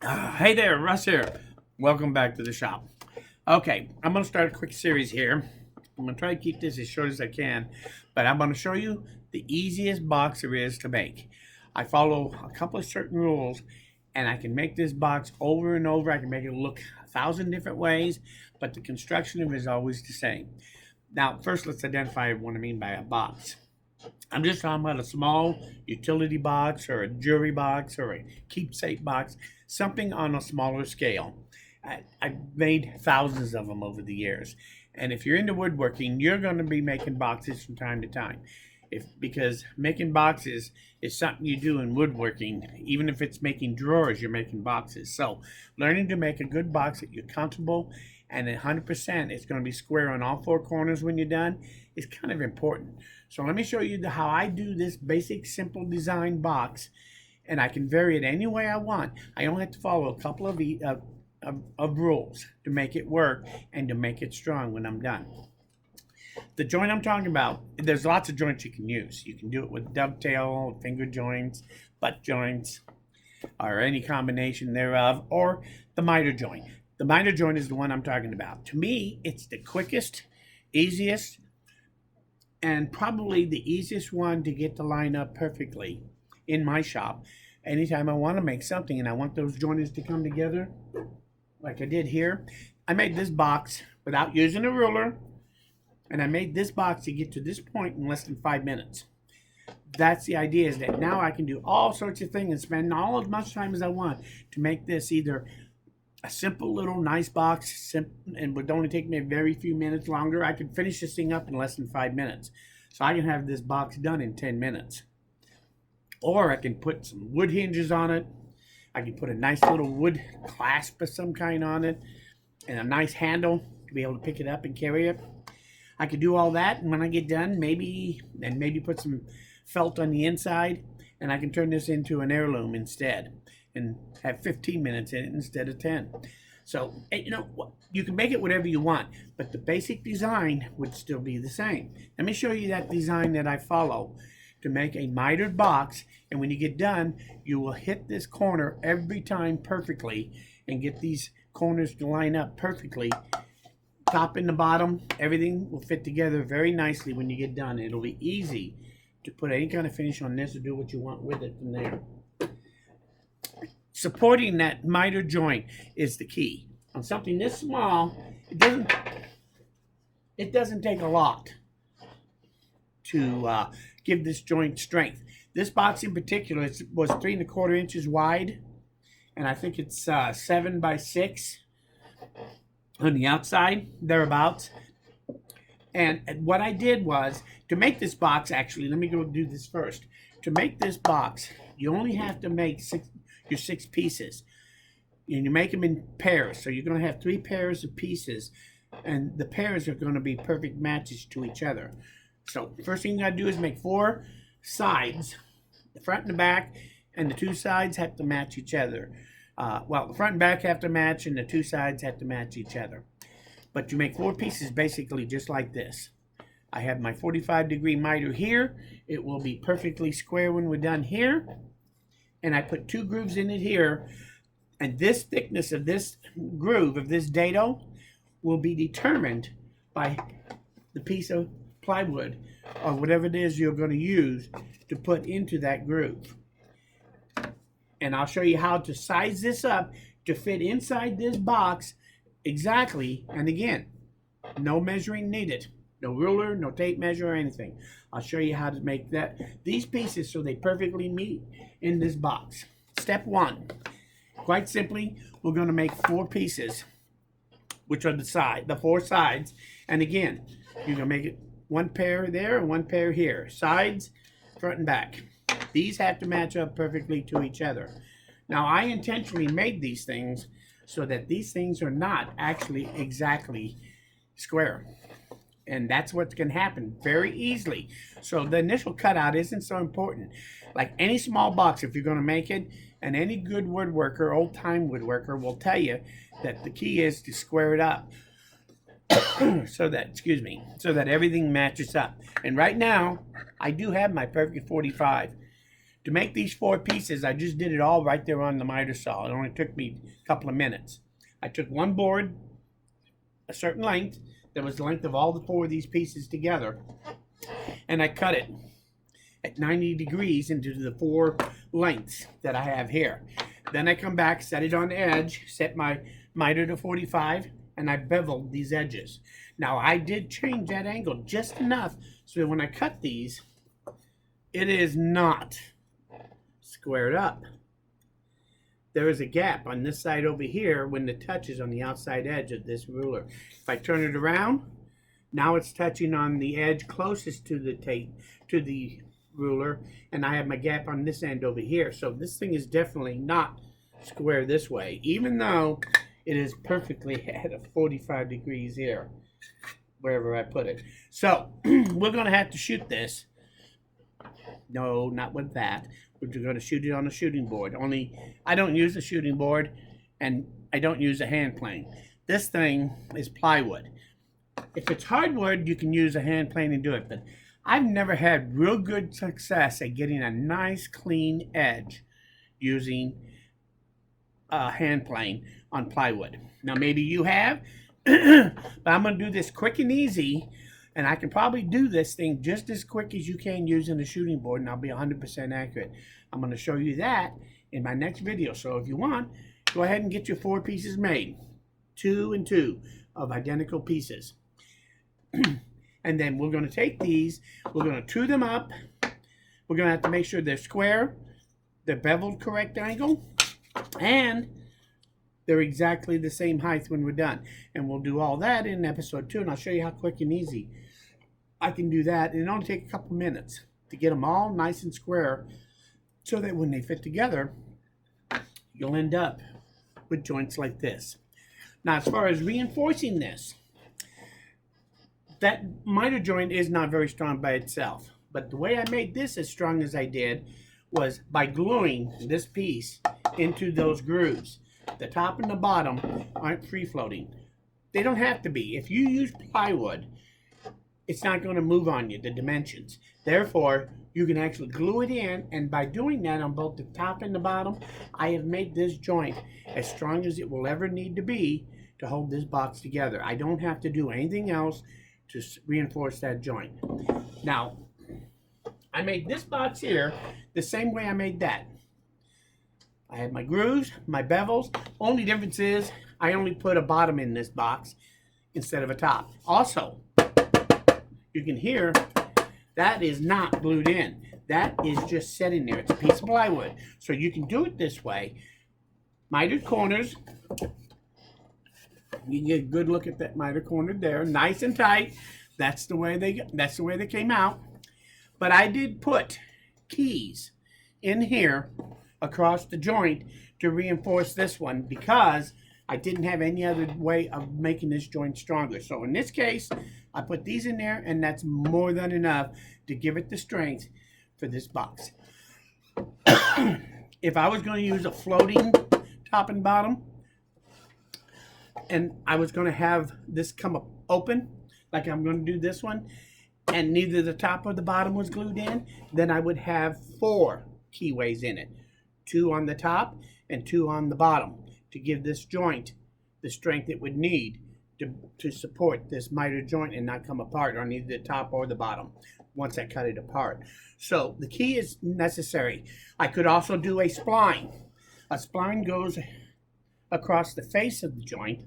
Hey there, Russ here. Welcome back to the shop. Okay, I'm going to start a quick series here. I'm going to try to keep this as short as I can, but I'm going to show you the easiest box there is to make. I follow a couple of certain rules, and I can make this box over and over. I can make it look 1,000 different ways, but the construction of it is always the same. Now, first, let's identify what I mean by a box. I'm just talking about a small utility box or a jewelry box or a keepsake box, something on a smaller scale. I've made thousands of them over the years. And if you're into woodworking, you're going to be making boxes from time to time. Because making boxes is something you do in woodworking. Even if it's making drawers, you're making boxes. So learning to make a good box that you're comfortable and 100% it's going to be square on all four corners when you're done is kind of important. So let me show you how I do this basic simple design box, and I can vary it any way I want. I only have to follow a couple of rules to make it work and to make it strong when I'm done. The joint I'm talking about, there's lots of joints you can use. You can do it with dovetail, finger joints, butt joints, or any combination thereof, or the miter joint. The miter joint is the one I'm talking about. To me, it's the quickest, easiest, and probably the easiest one to get to line up perfectly in my shop. Anytime I want to make something and I want those joints to come together, like I did here, I made this box without using a ruler, and I made this box to get to this point in less than 5 minutes. That's the idea, is that now I can do all sorts of things and spend all as much time as I want to make this either a simple little nice box and would only take me a very few minutes longer. I could finish this thing up in less than 5 minutes. So I can have this box done in 10 minutes. Or I can put some wood hinges on it. I can put a nice little wood clasp of some kind on it and a nice handle to be able to pick it up and carry it. I could do all that, and when I get done, maybe put some felt on the inside, and I can turn this into an heirloom instead and have 15 minutes in it instead of 10. So, you can make it whatever you want, but the basic design would still be the same. Let me show you that design that I follow to make a mitered box, and when you get done, you will hit this corner every time perfectly and get these corners to line up perfectly. Top and the bottom, everything will fit together very nicely when you get done. It'll be easy to put any kind of finish on this or do what you want with it from there. Supporting that miter joint is the key. On something this small, it doesn't take a lot to give this joint strength. This box in particular was 3¼ inches wide, and I think it's 7 by 6 on the outside, thereabouts. And what I did was, to make this box, actually, let me go do this first. To make this box, you only have to make your 6 pieces. And you make them in pairs. So you're going to have 3 pairs of pieces, and the pairs are going to be perfect matches to each other. So first thing you got to do is make 4 sides, the front and the back, and the 2 sides have to match each other. The front and back have to match, and the 2 sides have to match each other. But you make 4 pieces basically just like this. I have my 45-degree miter here. It will be perfectly square when we're done here. And I put 2 grooves in it here. And this thickness of this groove, of this dado, will be determined by the piece of plywood or whatever it is you're going to use to put into that groove. And I'll show you how to size this up to fit inside this box exactly. And again, no measuring needed. No ruler, no tape measure or anything. I'll show you how to make these pieces so they perfectly meet in this box. Step 1. Quite simply, we're going to make 4 pieces, which are the 4 sides. And again, you're going to make it 1 pair there and 1 pair here. Sides, front and back. These have to match up perfectly to each other. Now, I intentionally made these things so that these things are not actually exactly square. And that's what's going to happen very easily. So the initial cutout isn't so important. Like any small box, if you're going to make it, and any good woodworker, old-time woodworker, will tell you that the key is to square it up. so that everything matches up. And right now, I do have my perfect 45 To make these 4 pieces, I just did it all right there on the miter saw. It only took me a couple of minutes. I took one board, a certain length, that was the length of all the 4 of these pieces together, and I cut it at 90 degrees into the 4 lengths that I have here. Then I come back, set it on the edge, set my miter to 45, and I beveled these edges. Now I did change that angle just enough so that when I cut these, it is not squared up. There is a gap on this side over here when the touch is on the outside edge of this ruler. If I turn it around, now it's touching on the edge closest to the tape, to the ruler, and I have my gap on this end over here. So this thing is definitely not square this way, even though it is perfectly at a 45 degrees here, wherever I put it. So we're going to have to shoot this. No, not with that. We're going to shoot it on a shooting board. Only I don't use a shooting board, and I don't use a hand plane. This thing is plywood. If it's hardwood, you can use a hand plane and do it, but I've never had real good success at getting a nice clean edge using a hand plane on plywood. Now maybe you have, but I'm going to do this quick and easy, and I can probably do this thing just as quick as you can using a shooting board, and I'll be 100% accurate. I'm going to show you that in my next video. So if you want, go ahead and get your 4 pieces made, 2 and 2 of identical pieces. And then we're going to take these, we're going to true them up. We're going to have to make sure they're square, they're beveled correct angle, and they're exactly the same height when we're done. And we'll do all that in episode 2, and I'll show you how quick and easy I can do that. And it only takes a couple minutes to get them all nice and square so that when they fit together, you'll end up with joints like this. Now, as far as reinforcing this, that miter joint is not very strong by itself. But the way I made this as strong as I did was by gluing this piece into those grooves. The top and the bottom aren't free-floating. They don't have to be. If you use plywood, it's not going to move on you, the dimensions. Therefore, you can actually glue it in, and by doing that on both the top and the bottom, I have made this joint as strong as it will ever need to be to hold this box together. I don't have to do anything else to reinforce that joint. Now, I made this box here the same way I made that. I had my grooves, my bevels. Only difference is I only put a bottom in this box instead of a top. Also, you can hear that is not glued in. That is just sitting there. It's a piece of plywood. So you can do it this way. Mitered corners. You can get a good look at that miter corner there, nice and tight. That's the way they came out. But I did put keys in here across the joint to reinforce this one because I didn't have any other way of making this joint stronger. So in this case, I put these in there, and that's more than enough to give it the strength for this box. If I was going to use a floating top and bottom, and I was going to have this come up open, like I'm going to do this one, and neither the top or the bottom was glued in, then I would have 4 keyways in it. 2 on the top and 2 on the bottom to give this joint the strength it would need to support this miter joint and not come apart on either the top or the bottom once I cut it apart. So the key is necessary. I could also do a spline. A spline goes across the face of the joint.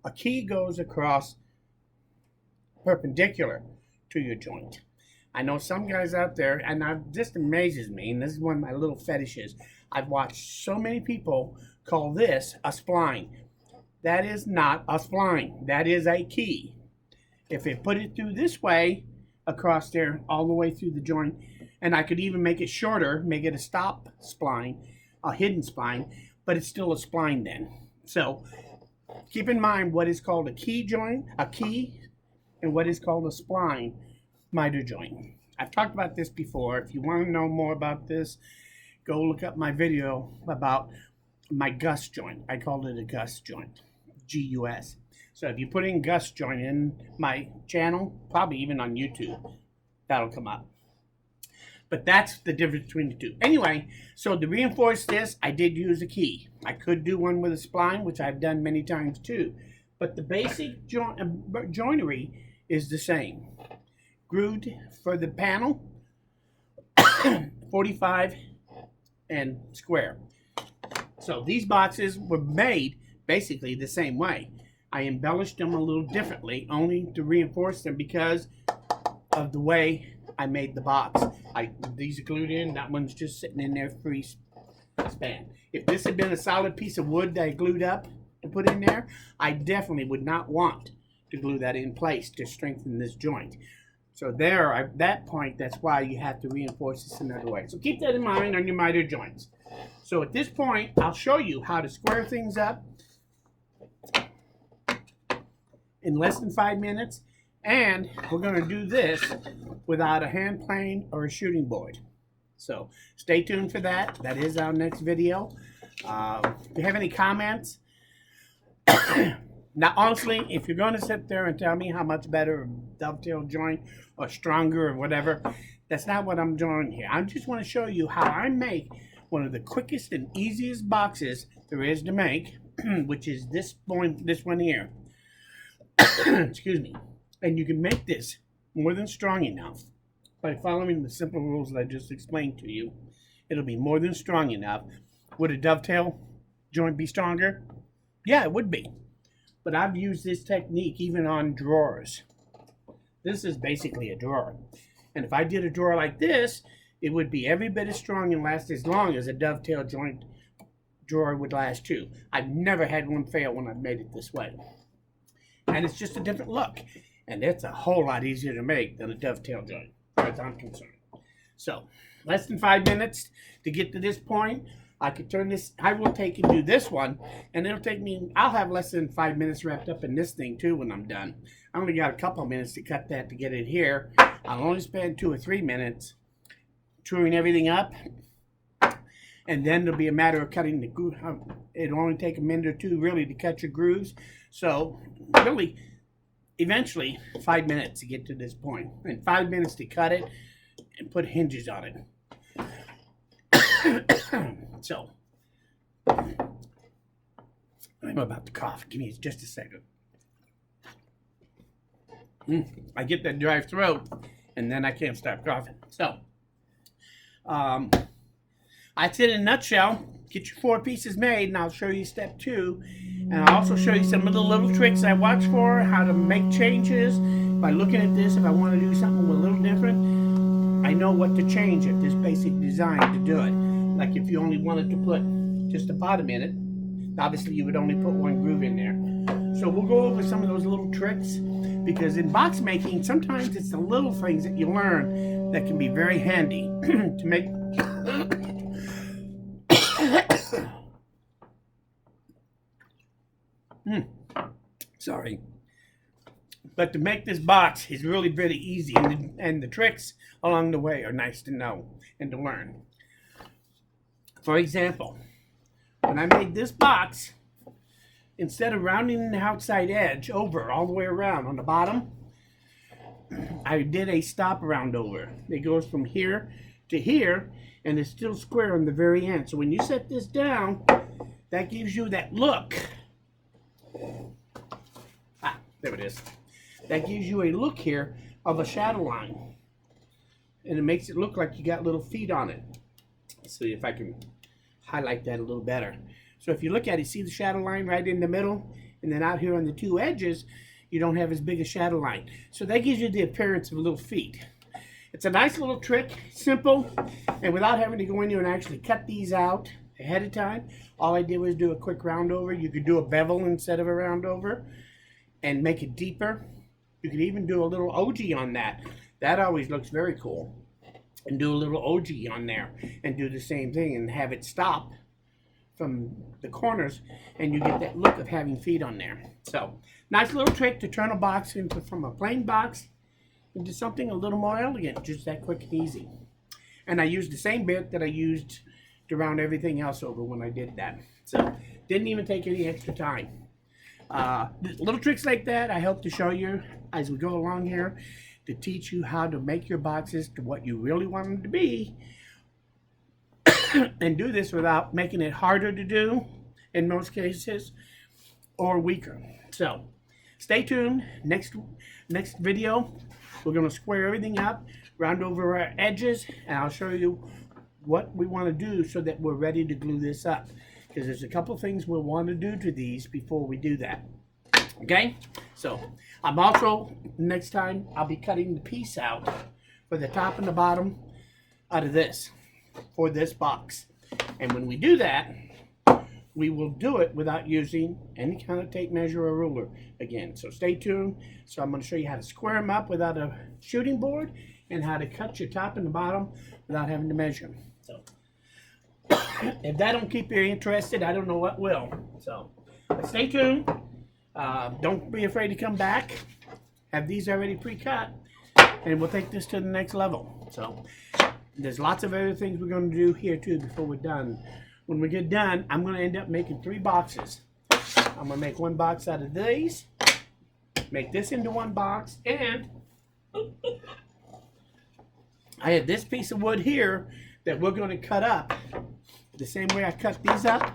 A key goes across perpendicular to your joint. I know some guys out there, and it just amazes me, and this is one of my little fetishes. I've watched so many people call this a spline. That is not a spline. That is a key. If it put it through this way, across there, all the way through the joint, and I could even make it shorter, make it a stop spline, a hidden spline, but it's still a spline then. So keep in mind what is called a key joint, a key, and what is called a spline miter joint. I've talked about this before. If you want to know more about this, go look up my video about my Gus joint. I called it a Gus joint, G-U-S. So if you put in Gus joint in my channel, probably even on YouTube, that'll come up. But that's the difference between the two. Anyway, so to reinforce this, I did use a key. I could do one with a spline, which I've done many times too. But the basic joinery is the same. Grooved for the panel, 45 and square. So these boxes were made basically the same way. I embellished them a little differently, only to reinforce them because of the way I made the box. These are glued in, that one's just sitting in there free span. If this had been a solid piece of wood that I glued up to put in there, I definitely would not want to glue that in place to strengthen this joint. So there, at that point, that's why you have to reinforce this another way. So keep that in mind on your miter joints. So at this point, I'll show you how to square things up in less than 5 minutes. And we're going to do this without a hand plane or a shooting board. So stay tuned for that. That is our next video. If you have any comments, now honestly, if you're going to sit there and tell me how much better a dovetail joint or stronger or whatever, that's not what I'm doing here. I just want to show you how I make one of the quickest and easiest boxes there is to make, which is this one here. Excuse me. And you can make this more than strong enough by following the simple rules that I just explained to you. It'll be more than strong enough. Would a dovetail joint be stronger? Yeah, it would be. But I've used this technique even on drawers. This is basically a drawer. And if I did a drawer like this, it would be every bit as strong and last as long as a dovetail joint drawer would last too. I've never had one fail when I've made it this way. And it's just a different look. And it's a whole lot easier to make than a dovetail joint, as far as I'm concerned. So, less than 5 minutes to get to this point. I could turn this, I will take and do this one, and it'll take me, I'll have less than 5 minutes wrapped up in this thing too when I'm done. I only got a couple of minutes to cut that to get it here. I'll only spend 2 or 3 minutes truing everything up, and then it'll be a matter of cutting the groove. It'll only take a minute or two really to cut your grooves. So, really, eventually 5 minutes to get to this point, and 5 minutes to cut it and put hinges on it. So I'm about to cough. Give me just a second. I get that dry throat and then I can't stop coughing. So that's it in a nutshell. Get your 4 pieces made, and I'll show you step 2. And I'll also show you some of the little tricks I watch for, how to make changes. By looking at this, if I want to do something a little different, I know what to change at this basic design to do it. Like if you only wanted to put just a bottom in it, obviously you would only put 1 groove in there. So we'll go over some of those little tricks, because in box making, sometimes it's the little things that you learn that can be very handy to make sorry. But to make this box is really very easy, and the tricks along the way are nice to know and to learn. For example, when I made this box, instead of rounding the outside edge over all the way around on the bottom, I did a stop round over. It goes from here to here, and it's still square on the very end. So when you set this down, that gives you that look. There it is. That gives you a look here of a shadow line. And it makes it look like you got little feet on it. Let's see if I can highlight that a little better. So if you look at it, see the shadow line right in the middle? And then out here on the 2 edges, you don't have as big a shadow line. So that gives you the appearance of little feet. It's a nice little trick, simple, and without having to go in here and actually cut these out ahead of time, all I did was do a quick round over. You could do a bevel instead of a round over and make it deeper. You could even do a little OG on that. That always looks very cool. And do a little OG on there and do the same thing and have it stop from the corners, and you get that look of having feet on there. So, nice little trick to turn a box from a plain box into something a little more elegant, just that quick and easy. And I used the same bit that I used to round everything else over when I did that. So, didn't even take any extra time. Little tricks like that I hope to show you as we go along here. to teach you how to make your boxes to what you really want them to be, and do this without making it harder to do in most cases or weaker. So stay tuned. Next video, we're going to square everything up, round over our edges, and I'll show you what we want to do so that we're ready to glue this up, because there's a couple things we'll want to do to these before we do that. Okay, so I'm also, next time, I'll be cutting the piece out for the top and the bottom out of this, for this box. And when we do that, we will do it without using any kind of tape measure or ruler again. So stay tuned. So I'm going to show you how to square them up without a shooting board, and how to cut your top and the bottom without having to measure them. So if that don't keep you interested, I don't know what will. So stay tuned. Don't be afraid to come back. Have these already pre-cut, and we'll take this to the next level. So there's lots of other things we're going to do here too before we're done. When we get done, I'm going to end up making 3 boxes. I'm going to make 1 box out of these, make this into 1 box, and I have this piece of wood here that we're going to cut up the same way I cut these up.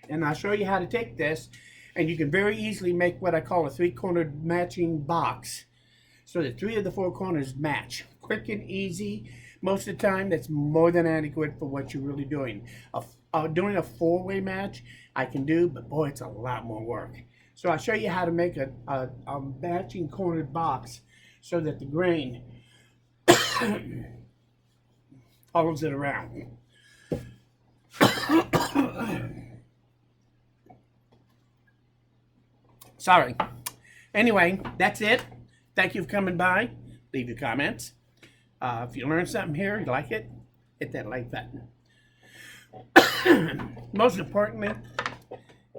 And I'll show you how to take this, and you can very easily make what I call a 3-cornered matching box, so that 3 of the 4 corners match. Quick and easy. Most of the time, that's more than adequate for what you're really doing. Doing a 4-way match, I can do, but boy, it's a lot more work. So I'll show you how to make a matching cornered box so that the grain follows it around. Sorry. Anyway, that's it. Thank you for coming by. Leave your comments. If you learned something here, you like it, hit that like button. Most importantly,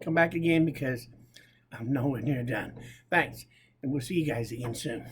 come back again, because I'm nowhere near done. Thanks, and we'll see you guys again soon.